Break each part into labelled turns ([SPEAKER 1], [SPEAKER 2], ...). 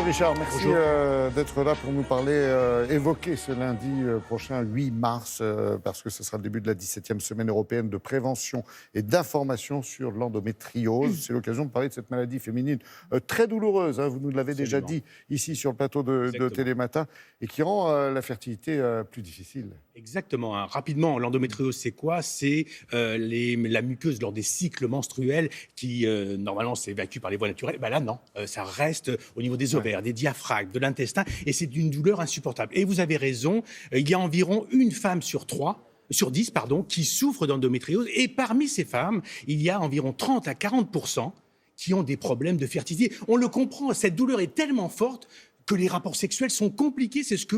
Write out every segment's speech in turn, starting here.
[SPEAKER 1] Richard, merci d'être là pour nous parler, évoquer ce lundi prochain, 8 mars, parce que ce sera le début de la 17e semaine européenne de prévention et d'information sur l'endométriose. C'est l'occasion de parler de cette maladie féminine très douloureuse, hein, vous nous l'avez déjà dit ici sur le plateau de Télématin, et qui rend la fertilité plus difficile.
[SPEAKER 2] Exactement. Hein. Rapidement, l'endométriose, c'est quoi? C'est la muqueuse lors des cycles menstruels qui, normalement, s'évacue par les voies naturelles. Ben là, non. Ça reste au niveau des ovaires, des diaphragmes, de l'intestin, et c'est d'une douleur insupportable. Et vous avez raison, il y a environ une femme sur 10, qui souffre d'endométriose. Et parmi ces femmes, il y a environ 30 à 40% qui ont des problèmes de fertilité. On le comprend, cette douleur est tellement forte que les rapports sexuels sont compliqués. C'est ce que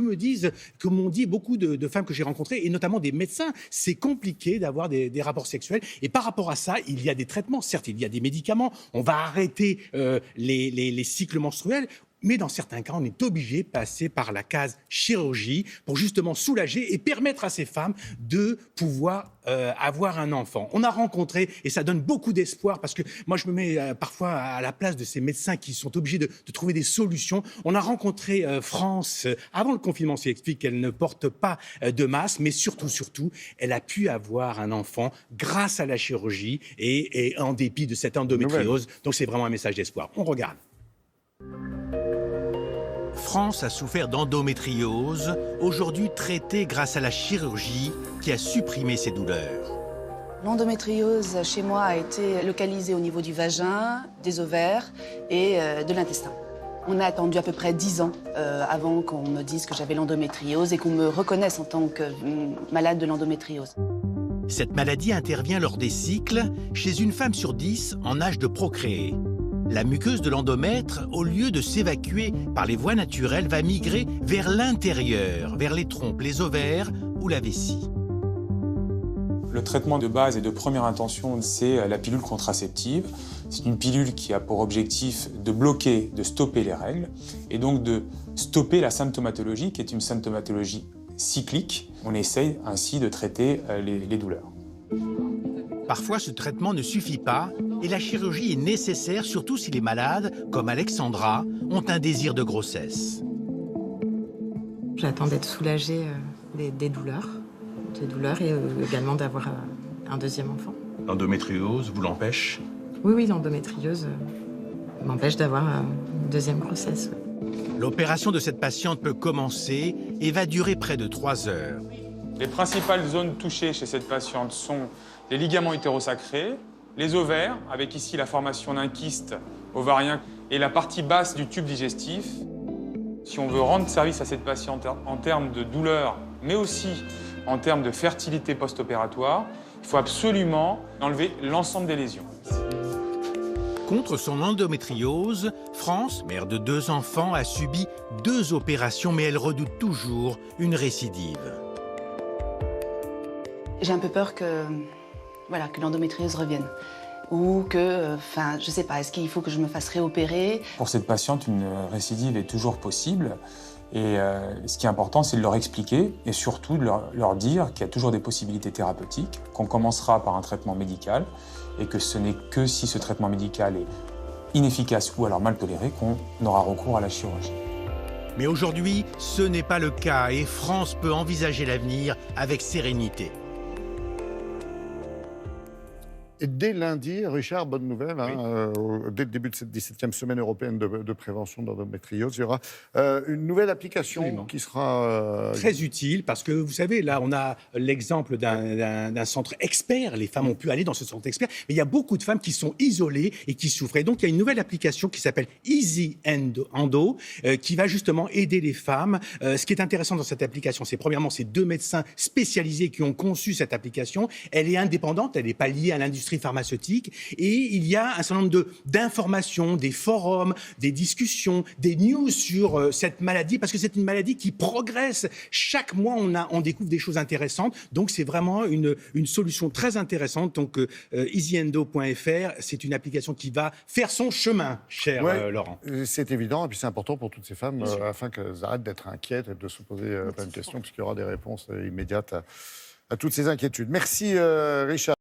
[SPEAKER 2] m'ont dit beaucoup de femmes que j'ai rencontrées, et notamment des médecins. C'est compliqué d'avoir des rapports sexuels. Et par rapport à ça, il y a des traitements. Certes, il y a des médicaments. On va arrêter les cycles menstruels. Mais dans certains cas, on est obligé de passer par la case chirurgie pour justement soulager et permettre à ces femmes de pouvoir avoir un enfant. On a rencontré, et ça donne beaucoup d'espoir, parce que moi je me mets parfois à la place de ces médecins qui sont obligés de trouver des solutions. On a rencontré France avant le confinement, qui explique qu'elle ne porte pas de masque, mais surtout, elle a pu avoir un enfant grâce à la chirurgie et en dépit de cette endométriose. Donc c'est vraiment un message d'espoir. On regarde. France a souffert d'endométriose, aujourd'hui traitée grâce à la chirurgie qui a supprimé ses douleurs.
[SPEAKER 3] L'endométriose, chez moi, a été localisée au niveau du vagin, des ovaires et de l'intestin. On a attendu à peu près 10 ans avant qu'on me dise que j'avais l'endométriose et qu'on me reconnaisse en tant que malade de l'endométriose.
[SPEAKER 2] Cette maladie intervient lors des cycles chez une femme sur 10 en âge de procréer. La muqueuse de l'endomètre, au lieu de s'évacuer par les voies naturelles, va migrer vers l'intérieur, vers les trompes, les ovaires ou la vessie.
[SPEAKER 4] Le traitement de base et de première intention, c'est la pilule contraceptive. C'est une pilule qui a pour objectif de bloquer, de stopper les règles et donc de stopper la symptomatologie, qui est une symptomatologie cyclique. On essaye ainsi de traiter les douleurs.
[SPEAKER 2] Parfois, ce traitement ne suffit pas et la chirurgie est nécessaire, surtout si les malades, comme Alexandra, ont un désir de grossesse.
[SPEAKER 5] J'attends d'être soulagée des douleurs et également d'avoir un deuxième enfant.
[SPEAKER 2] L'endométriose vous l'empêche?
[SPEAKER 5] Oui, l'endométriose m'empêche d'avoir une deuxième grossesse.
[SPEAKER 2] L'opération de cette patiente peut commencer et va durer près de 3 heures.
[SPEAKER 4] Les principales zones touchées chez cette patiente sont les ligaments utérosacrés, les ovaires, avec ici la formation d'un kyste ovarien, et la partie basse du tube digestif. Si on veut rendre service à cette patiente en termes de douleur, mais aussi en termes de fertilité post-opératoire, il faut absolument enlever l'ensemble des lésions.
[SPEAKER 2] Contre son endométriose, France, mère de 2 enfants, a subi 2 opérations, mais elle redoute toujours une récidive.
[SPEAKER 3] J'ai un peu peur que l'endométriose revienne. Ou que, je sais pas, est-ce qu'il faut que je me fasse réopérer?
[SPEAKER 4] Pour cette patiente, une récidive est toujours possible. Et ce qui est important, c'est de leur expliquer et surtout de leur dire qu'il y a toujours des possibilités thérapeutiques, qu'on commencera par un traitement médical et que ce n'est que si ce traitement médical est inefficace ou alors mal toléré qu'on aura recours à la chirurgie.
[SPEAKER 2] Mais aujourd'hui, ce n'est pas le cas et France peut envisager l'avenir avec sérénité.
[SPEAKER 1] Et dès lundi, Richard, bonne nouvelle, dès le début de cette 17e semaine européenne de prévention d'endométriose, il y aura une nouvelle application qui sera...
[SPEAKER 2] Très utile, parce que vous savez, là, on a l'exemple d'un centre expert. Les femmes ont pu aller dans ce centre expert, mais il y a beaucoup de femmes qui sont isolées et qui souffrent. Et donc, il y a une nouvelle application qui s'appelle Easy Endo, qui va justement aider les femmes. Ce qui est intéressant dans cette application, c'est premièrement, c'est 2 médecins spécialisés qui ont conçu cette application. Elle est indépendante, elle n'est pas liée à l'industrie pharmaceutique, et il y a un certain nombre d'informations, des forums, des discussions, des news sur cette maladie, parce que c'est une maladie qui progresse. Chaque mois, on découvre des choses intéressantes, donc c'est vraiment une solution très intéressante. Donc easyendo.fr, c'est une application qui va faire son chemin, cher Laurent.
[SPEAKER 1] C'est évident, et puis c'est important pour toutes ces femmes, afin qu'elles arrêtent d'être inquiètes et de se poser plein de questions, puisqu'il y aura des réponses immédiates à toutes ces inquiétudes. Merci Richard.